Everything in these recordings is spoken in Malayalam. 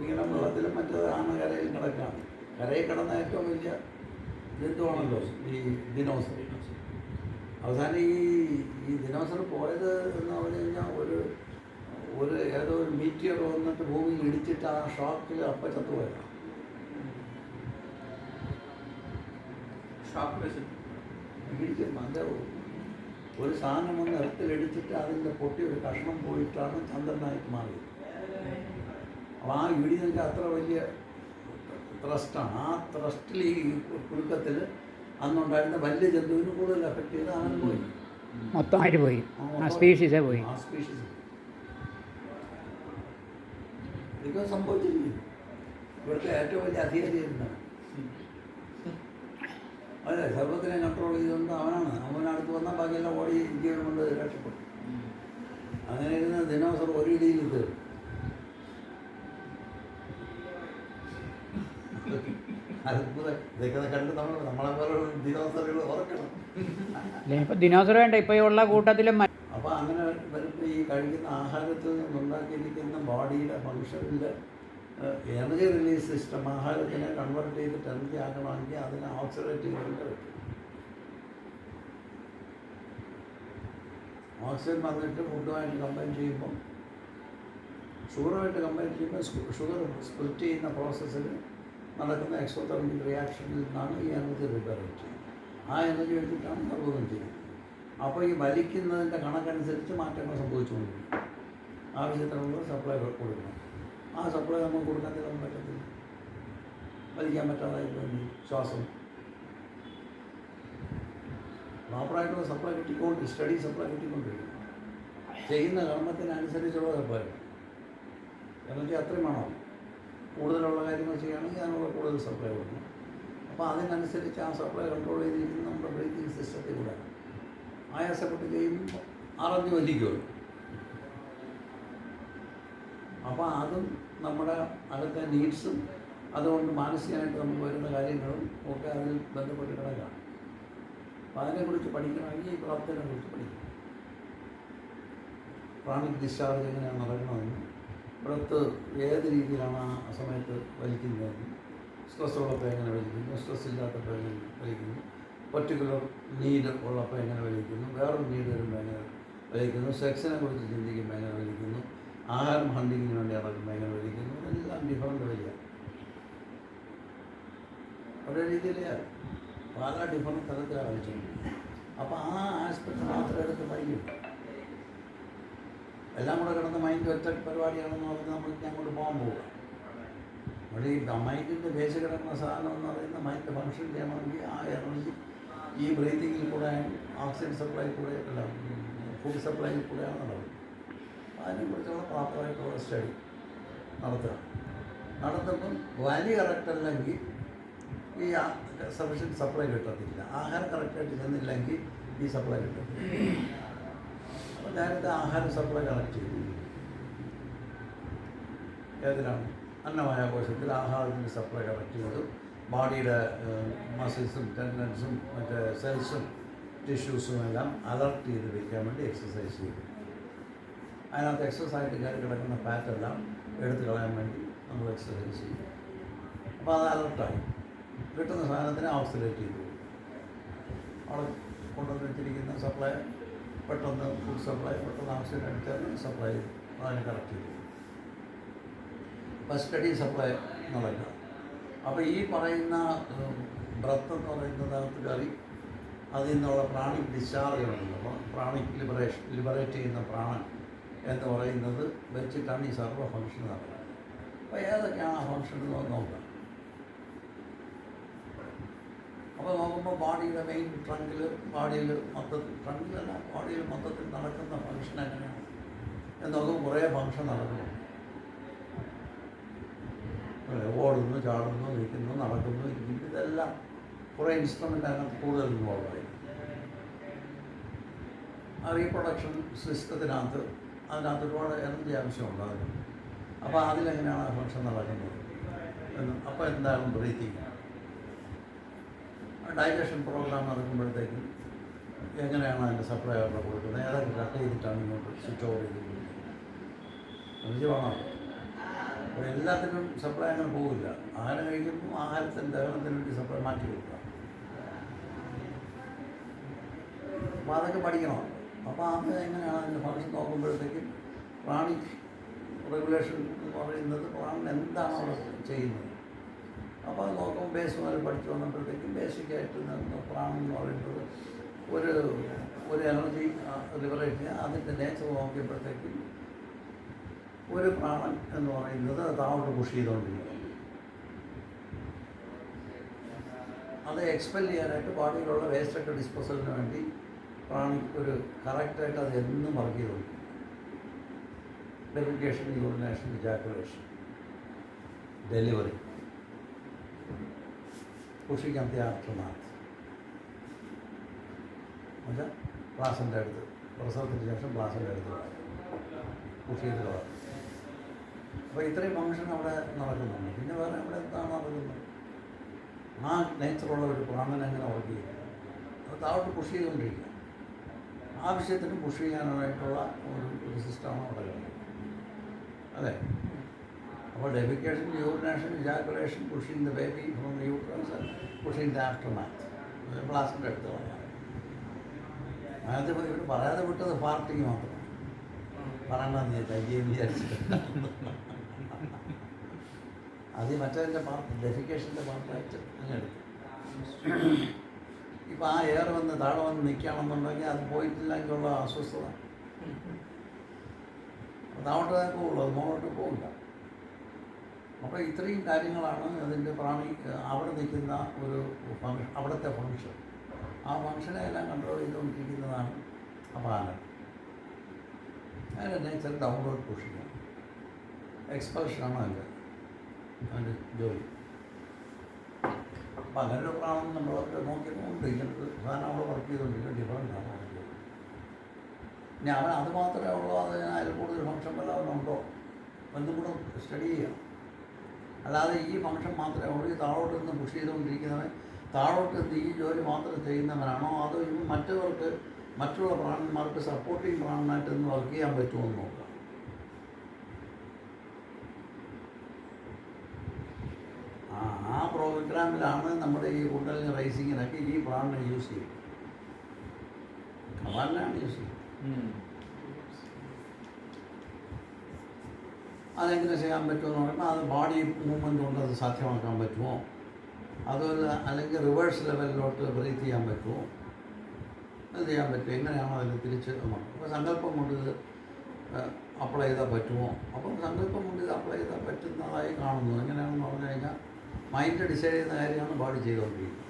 ഇങ്ങനെ വെള്ളത്തിലും മറ്റേതാണ് കരയിൽ കിടക്കുകയാണ്. കരയിൽ കിടന്ന ഏറ്റവും വലിയ ജന്തുവാണല്ലോ ഈ ദിനോസർ. അവസാനം ഈ ദിനോസർ പോയത് എന്ന് പറഞ്ഞു കഴിഞ്ഞാൽ ഒരു ഏതോ ഒരു മീറ്റിയർ വന്നിട്ട് ഭൂമിയിൽ ഇടിച്ചിട്ട് ആ ഷോക്കിൽ അപ്പം ചത്തുപോയതാണ്. ഇടിക്കും അത് ഒരു സാധനം വന്ന് എർത്തിലിടിച്ചിട്ട് അതിൻ്റെ പൊട്ടി ഒരു കഷ്ണം പോയിട്ടാണ് ചന്ദ്രനായിട്ട് മാറിയത്. അപ്പോൾ ആ ഇടി എന്ന് വെച്ചാൽ അത്ര വലിയ ത്രസ്റ്റാണ്. ആ ത്രസ്റ്റിൽ ഈ കുലുക്കത്തിൽ അന്നുണ്ടായിരുന്ന വലിയ ജന്തുവിന് കൂടുതൽ എഫക്റ്റ് ചെയ്ത് അങ്ങനെ പോയി, മൊത്തമായിട്ട് പോയി. ആ സ്പീഷീസേ പോയി. ആ സ്പീഷീസ് ഇതൊക്കെ സംഭവിച്ചിരിക്കുന്നു. ഇവിടുത്തെ ഏറ്റവും വലിയ അധികാരിയായിരുന്നാണ്. അതെ, സർവത്തിനെ കൺട്രോൾ ചെയ്തുകൊണ്ട് അവനടുത്ത് വന്നാൽ ബാക്കിയെല്ലാം ഓടി ജീവൻ കൊണ്ട് രക്ഷപ്പെട്ടു. അങ്ങനെ ഇരുന്ന ദിനോസർ ഒരു ഇടിയിൽ തീർന്നു. അത്ഭുതം. ഇതൊക്കെ കണ്ട് നമ്മളെ പോലെ ദിനോസറുകൾ ഓർക്കണം. ഇപ്പം ദിനോസർ വേണ്ട, ഇപ്പോൾ ഉള്ള കൂട്ടത്തിലും. അപ്പോൾ അങ്ങനെ വരുമ്പോൾ ഈ കഴിക്കുന്ന ആഹാരത്തിൽ നിന്നുണ്ടാക്കിയിരിക്കുന്ന ബോഡിയുടെ ഫങ്ഷനിൽ എനർജി റിലീസ് സിസ്റ്റം, ആഹാരത്തിനെ കൺവേർട്ട് ചെയ്തിട്ട് എനർജി ആക്കണമെങ്കിൽ അതിനെ ഓക്സിഡേറ്റ് ചെയ്തിട്ട് പറ്റും. ഓക്സിജൻ വന്നിട്ട് ഫുഡുമായിട്ട് കമ്പൈൻ ചെയ്യുമ്പം, ഷുഗറുമായിട്ട് കമ്പൈൻ ചെയ്യുമ്പോൾ ഷുഗർ സ്പ്ലിറ്റ് ചെയ്യുന്ന പ്രോസസ്സിൽ നടക്കുന്ന എക്സോതെർമിക് റിയാക്ഷനിൽ നിന്നാണ് ഈ എനർജി റിപ്പയറേറ്റ് ചെയ്യുന്നത്. ആ എനർജി വെച്ചിട്ടാണ് സർവ്വതും ചെയ്യുന്നത്. അപ്പോൾ ഈ വലിക്കുന്നതിൻ്റെ കണക്കനുസരിച്ച് മാറ്റങ്ങൾ സംഭവിച്ചുകൊണ്ടിരിക്കും. ആവശ്യത്തിനുള്ള സപ്ലൈ കൊടുക്കണം. ആ സപ്ലൈ നമുക്ക് കൊടുക്കാൻ തരാൻ പറ്റത്തില്ല, വലിക്കാൻ പറ്റാതായി പോയി. ശ്വാസം പ്രോപ്പറായിട്ടുള്ള സപ്ലൈ സ്റ്റഡി സപ്ലൈ കിട്ടിക്കൊണ്ടിരിക്കും. ചെയ്യുന്ന കർമ്മത്തിനനുസരിച്ചുള്ള സപ്ലൈ എനർജി അത്രയും വേണം. കൂടുതലുള്ള കാര്യങ്ങൾ ചെയ്യുകയാണെങ്കിൽ അതിനുള്ള കൂടുതൽ സപ്ലൈ കൊടുക്കണം. അപ്പോൾ അതിനനുസരിച്ച് ആ സപ്ലൈ കൺട്രോൾ ചെയ്തിരിക്കുന്ന നമ്മുടെ ബ്രീത്തിങ് സിസ്റ്റത്തിൽ കൂടെ ആയാസപ്പെട്ട് ചെയ്യുമ്പോൾ അറിഞ്ഞു വലിക്കുമല്ലോ. അപ്പോൾ അതും നമ്മുടെ അകത്തെ നീഡ്സും അതുകൊണ്ട് മാനസികമായിട്ട് നമുക്ക് വരുന്ന കാര്യങ്ങളും ഒക്കെ അതിൽ ബന്ധപ്പെട്ട് കിടക്കുകയാണ്. അപ്പോൾ അതിനെക്കുറിച്ച് പഠിക്കണമെങ്കിൽ ഈ പ്രാപ്തിനെക്കുറിച്ച് പഠിക്കണം. പ്രാണിക് ഡിസ്ചാർജ് എങ്ങനെയാണ് നടക്കണമെന്ന്, ബ്രത്ത് ഏത് രീതിയിലാണ് ആ സമയത്ത് വലിക്കുന്നതെന്ന്, സ്ട്രെസ് ഉള്ളപ്പോൾ എങ്ങനെ വലിക്കുന്നു, സ്ട്രെസ് ഇല്ലാത്തപ്പോൾ എങ്ങനെ വലിക്കുന്നു, പർട്ടിക്കുലർ നീഡ് ഉള്ളപ്പോൾ എങ്ങനെ വലിക്കുന്നു, വേറൊരു നീഡ് വരുമ്പോൾ എങ്ങനെ വലിക്കുന്നു, സെക്സിനെ കുറിച്ച് ചിന്തിക്കുമ്പോൾ എങ്ങനെ വലിക്കുന്നു, ആഹാരം ഹണ്ടിങ്ങിന് വേണ്ടി നടക്കുമ്പോൾ എങ്ങനെ വലിക്കുന്നു, എല്ലാം ഡിഫറൻറ്റ് വലിയ ഒരേ രീതിയിൽ പല ഡിഫറൻറ്റ് തരത്തിലാണ് വലിച്ചുകൊണ്ടിരിക്കുന്നത്. അപ്പോൾ ആ ആസ്പെക്ട് മാത്രം എടുത്ത് പഠിക്കും. എല്ലാം കൂടെ കിടന്ന് മൈൻഡ് ഒറ്റ പരിപാടിയാണെന്ന് പറഞ്ഞാൽ നമ്മൾക്ക് അങ്ങോട്ട് പോകാൻ പോവുക. ഇവിടെ ഈ മൈൻഡിൻ്റെ ബേസ് കിടക്കുന്ന സാധനം എന്ന് പറയുന്ന മൈൻഡ് ഫങ്ഷൻ ചെയ്യണമെങ്കിൽ ആ എനർജി ഈ ബ്രീത്തിങ്ങിൽ കൂടെ, ഓക്സിജൻ സപ്ലൈ കൂടെ, അല്ല ഫുഡ് സപ്ലൈയിൽ കൂടെയാണ് നടക്കുന്നത്. അതിനെക്കുറിച്ചുള്ള പ്രോപ്പറായിട്ടുള്ള സ്റ്റഡി നടത്തുമ്പം വാല്യൂ കറക്റ്റ് അല്ലെങ്കിൽ ഈ സഫിഷ്യൻറ്റ് സപ്ലൈ കിട്ടത്തില്ല. ആഹാരം കറക്റ്റായിട്ട് ചെന്നില്ലെങ്കിൽ ഈ സപ്ലൈ കിട്ടത്തില്ല. അപ്പോൾ നേരത്തെ ആഹാരം സപ്ലൈ കറക്റ്റ് ചെയ്തു. ഏതിനാണ്? അന്നമായ കോശത്തിൽ ആഹാരത്തിൻ്റെ സപ്ലൈ കറക്റ്റ് ചെയ്തു. ബോഡിയുടെ മസിൽസും ടെൻഡൻസും മറ്റേ സെൽസും ടിഷ്യൂസും എല്ലാം അലർട്ട് ചെയ്ത് വയ്ക്കാൻ വേണ്ടി എക്സസൈസ് ചെയ്തു. അതിനകത്ത് എക്സസൈസായിട്ട് കയറി കിടക്കുന്ന ഫാറ്റെല്ലാം എടുത്ത് കളയാൻ വേണ്ടി നമ്മൾ എക്സസൈസ് ചെയ്യും. അപ്പോൾ അത് അലർട്ടായി കിട്ടുന്ന സാധനത്തിനെ ഓക്സിഡേറ്റ് ചെയ്തു. അവിടെ കൊണ്ടുവന്ന് വെച്ചിരിക്കുന്ന സപ്ലൈ പെട്ടെന്ന് ഫുഡ് സപ്ലൈ പെട്ടെന്ന് ഓക്സിജൻ അടിച്ചാൽ സപ്ലൈ അതിന് കറക്റ്റ് ചെയ്തു. അപ്പോൾ സ്റ്റഡി സപ്ലൈ നടക്കുക. അപ്പോൾ ഈ പറയുന്ന ബ്രത്ത് എന്ന് പറയുന്നതിനകത്ത് കയറി അതിൽ നിന്നുള്ള പ്രാണിക് ഡിസ്ചാർജുകളുണ്ടല്ലോ. അപ്പോൾ പ്രാണിക് ലിബറേറ്റ് ചെയ്യുന്ന പ്രാണൻ എന്ന് പറയുന്നത് വെച്ചിട്ടാണ് ഈ സർവ്വ ഫങ്ഷൻ നടക്കുന്നത്. അപ്പോൾ ഏതൊക്കെയാണ് ആ ഫങ്ഷൻ എന്ന് നോക്കാം. അപ്പോൾ നോക്കുമ്പോൾ ബോഡിയുടെ മെയിൻ ട്രങ്കിൽ, ബോഡിയിൽ മൊത്തത്തിൽ, ട്രങ്കിലല്ല ബോഡിയിൽ മൊത്തത്തിൽ നടക്കുന്ന ഫങ്ഷൻ എങ്ങനെയാണ് എന്ന് നോക്കുമ്പോൾ കുറേ ഫങ്ഷൻ നടക്കുന്നു. ഓടുന്നു, ചാടുന്നു, നിൽക്കുന്നു, നടക്കുന്നു, ഇരിക്കുന്നു, ഇതെല്ലാം കുറേ ഇൻസ്ട്രുമെൻ്റ് അതിനകത്ത് കൂടുതൽ ഇൻവോൾവ് ആയി. ആ റീപ്രൊഡക്ഷൻ സിസ്റ്റത്തിനകത്ത് അതിനകത്ത് ഒരുപാട് എനർജി ആവശ്യമുണ്ട് അതിന്. അപ്പോൾ അതിലെങ്ങനെയാണ് ആ ഫങ്ഷൻ നടക്കുന്നത് എന്ന്. അപ്പോൾ എന്താണ് ബ്രീത്തിങ്, ഡൈജഷൻ പ്രോഗ്രാം നടക്കുമ്പോഴത്തേക്കും എങ്ങനെയാണ് അതിൻ്റെ സപ്ലൈ അവിടെ കൊടുക്കുന്നത്, ഏതൊക്കെ കട്ട് ചെയ്തിട്ടാണ് ഇങ്ങോട്ട് സ്വിച്ച് ഓഫ് ചെയ്ത് കൊടുക്കുന്നത്. എനർജി വേണം. അപ്പോൾ എല്ലാത്തിനും സപ്ലൈ അങ്ങനെ പോകില്ല. ആഹാരം കഴിക്കുമ്പോൾ ആഹാരത്തിൻ്റെ ദഹനത്തിന് വേണ്ടി സപ്ലൈ മാറ്റി കൊടുക്കുക. അപ്പോൾ അതൊക്കെ പഠിക്കണം. അപ്പോൾ അത് എങ്ങനെയാണ് അതിൻ്റെ ഫംഗ്ഷൻ നോക്കുമ്പോഴത്തേക്കും പ്രാണിക് റെഗുലേഷൻ എന്ന് പറയുന്നത് പ്രാണൻ എന്താണ് അവിടെ ചെയ്യുന്നത്. അപ്പോൾ അത് നോക്കുമ്പോൾ ബേസ് മുതൽ പഠിച്ചു വന്നപ്പോഴത്തേക്കും ബേസിക്കായിട്ട് പ്രാണൻ എന്ന് പറയുന്നത് ഒരു എനർജി ലിബറേറ്റ് ചെയ്യുക. അതിൻ്റെ നേച്ചർ നോക്കിയപ്പോഴത്തേക്കും ഒരു പ്രാണൻ എന്ന് പറയുന്നത് താഴോട്ട് പുഷ് ചെയ്തുകൊണ്ടിരിക്കും. അത് എക്സ്പെൽ ചെയ്യാനായിട്ട് ബോഡിയിലുള്ള വേസ്റ്റൊക്കെ ഡിസ്പോസലിന് വേണ്ടി പ്രാണിക്ക് ഒരു കറക്റ്റായിട്ട് അത് എന്നും വർക്ക് ചെയ്തുകൊണ്ടിരിക്കും. Defecation, urination, ejaculation, delivery, pushing of the ആഫ്റ്റർമാത്ത് എന്നുവെച്ചാൽ പ്ലാസൻ്റെ അടുത്ത്, പ്രസവത്തിന് ശേഷം പ്ലാസൻ്റെ അടുത്ത് പുഷ് ചെയ്ത് കളയും. അപ്പോൾ ഇത്രയും ഫംഗ്ഷൻ അവിടെ നടക്കുന്നുണ്ട്. പിന്നെ വേറെ അവിടെ എന്താണ് നടക്കുന്നത്? ആ നേച്ചറുള്ള ഒരു പ്രാണൻ എങ്ങനെ വർക്ക് ചെയ്യും? അത് താഴോട്ട് പുഷ് ചെയ്തുകൊണ്ടിരിക്കുക. ആവശ്യത്തിന് പുഷ് ചെയ്യാനായിട്ടുള്ള ഒരു സിസ്റ്റമാണ് അവിടെ ഉള്ളത്. അതെ. അപ്പോൾ defecation, urination, ejaculation, pushing the baby from the uterus, pushing the aftermath, പ്ലാസിൻ്റെ അടുത്ത് പറയാം. അതിനകത്ത് ഇവർ പറയാതെ വിട്ടത് പാർട്ടിക്ക് മാത്രം പറയണമെന്ന് തയ്യെന്ന് വിചാരിച്ചിട്ട് അത് മറ്റേതിൻ്റെ പാർട്ട്, ഡെഫിക്കേഷൻ്റെ പാർട്ടായിട്ട് അങ്ങനെ എടുക്കും. ഇപ്പോൾ ആ എയർ വന്ന് താഴെ വന്ന് നിൽക്കുകയാണെന്നുണ്ടെങ്കിൽ അത് പോയിട്ടില്ലെങ്കിലുള്ള അസ്വസ്ഥത അതവിടെ പോകുള്ളൂ, അത് മുകളോട്ട് പോകില്ല. അപ്പോൾ ഇത്രയും കാര്യങ്ങളാണ് അതിൻ്റെ പ്രാണി അവിടെ നിൽക്കുന്ന ഒരു ഫംഗ്ഷൻ, അവിടുത്തെ ഫംഗ്ഷൻ. ആ ഫംഗ്ഷനെ എല്ലാം കൺട്രോൾ ചെയ്തുകൊണ്ടിരിക്കുന്നതാണ് അപാനം. അതിൻ്റെ നേച്ചർ ഡൗൺവേർഡ് പുഷിങ്, എക്സ്പൾഷനാണ് അതിൻ്റെ ജോലി. അപ്പം അങ്ങനെ ഒരു പ്രാണം നമ്മളൊക്കെ നോക്കിയപ്പോൾ ഉണ്ട്. ഇങ്ങനത്തെ സാധനം അവിടെ വർക്ക് ചെയ്തുകൊണ്ടിരിക്കുക ഡിഫറൻറ്റ് ആണ് അവർക്ക്. ഇനി അവൻ അത് മാത്രമേ ഉള്ളൂ, അതിൽ കൂടുതൽ ഫംഗ്ഷൻ വല്ലവനുണ്ടോ എന്നും കൂടെ സ്റ്റഡി ചെയ്യാം. അല്ലാതെ ഈ ഫംഗ്ഷൻ മാത്രമേ ഉള്ളൂ, ഈ താഴോട്ട് നിന്ന് പുഷ് ചെയ്തുകൊണ്ടിരിക്കുന്നവൻ താഴോട്ട് നിന്ന് ഈ ജോലി മാത്രം ചെയ്യുന്നവനാണോ, അതോ ഇവൻ മറ്റുള്ളവർക്ക്, മറ്റുള്ള പ്രാണന്മാർക്ക് സപ്പോർട്ടിങ് പ്രാണനായിട്ട് നിന്ന് വർക്ക് ചെയ്യാൻ പറ്റുമോ എന്ന് നോക്കാം. ആ പ്രോഗ്രാമിലാണ് നമ്മുടെ ഈ കുണ്ടലിനി റൈസിങ്ങിനൊക്കെ ഈ പ്രാണനെ യൂസ് ചെയ്യും. കമാലിനാണ് യൂസ് ചെയ്യും. അതെങ്ങനെ ചെയ്യാൻ പറ്റുമെന്ന് പറയുമ്പോൾ അത് ബോഡി മൂവ്മെൻറ്റ് കൊണ്ട് അത് സാധ്യമാക്കാൻ പറ്റുമോ, അതുപോലെ അല്ലെങ്കിൽ റിവേഴ്സ് ലെവലിലോട്ട് ബ്രീത്ത് ചെയ്യാൻ പറ്റുമോ, അത് ചെയ്യാൻ പറ്റും. എങ്ങനെയാണോ അതിൽ തിരിച്ച് അപ്പോൾ സങ്കല്പം കൊണ്ട് ഇത് അപ്ലൈ ചെയ്താൽ പറ്റുമോ? അപ്പം സങ്കല്പം കൊണ്ട് ഇത് അപ്ലൈ ചെയ്താൽ പറ്റുന്നതായി കാണുന്നു. എങ്ങനെയാണെന്ന് പറഞ്ഞു കഴിഞ്ഞാൽ മൈൻഡ് ഡിസൈഡ് ചെയ്യുന്ന കാര്യമാണ് ബോഡി ചെയ്തുകൊണ്ടിരിക്കുന്നത്.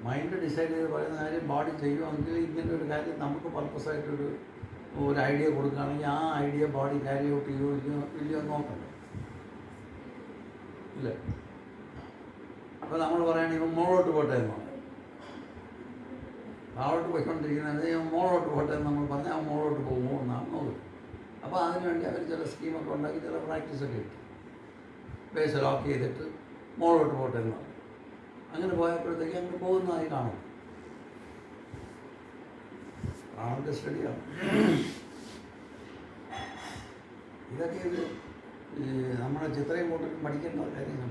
മൈൻഡ് ഡിസൈഡ് ചെയ്ത് പറയുന്ന കാര്യം ബോഡി ചെയ്യുമെങ്കിൽ ഇങ്ങനെ ഒരു കാര്യം നമുക്ക് പർപ്പസായിട്ടൊരു ഐഡിയ കൊടുക്കുകയാണെങ്കിൽ ആ ഐഡിയ ബോഡി ക്യാരി ഔട്ട് ചെയ്യുമോ ഇല്ലയോ നോക്കണ്ടേ? ഇല്ലേ? അപ്പോൾ നമ്മൾ പറയുകയാണെങ്കിൽ ഇപ്പം മുകളോട്ട് പോട്ടെ എന്ന് പറയും. താഴോട്ട് പോയിക്കൊണ്ടിരിക്കുന്നത് മുകളോട്ട് പോട്ടെ എന്ന് നമ്മൾ പറഞ്ഞാൽ ആ മുകളോട്ട് പോകുമോ എന്നാണ് നോക്കും. അപ്പോൾ അതിനുവേണ്ടി അവർ ചില സ്കീമൊക്കെ ഉണ്ടാക്കി ചില പ്രാക്ടീസൊക്കെ കിട്ടും. ബേസ് ലോക്ക് ചെയ്തിട്ട് മുകളോട്ട് പോട്ടെ എന്ന് പറയും. അങ്ങനെ പോയപ്പോഴത്തേക്ക് അങ്ങനെ പോകുന്നതായി കാണും. പ്രാണന്റെ സ്റ്റഡിയാണ് ഇതൊക്കെ. ഇത് നമ്മുടെ ചിത്രയും കൂട്ടിലും പഠിക്കേണ്ട കാര്യങ്ങൾ.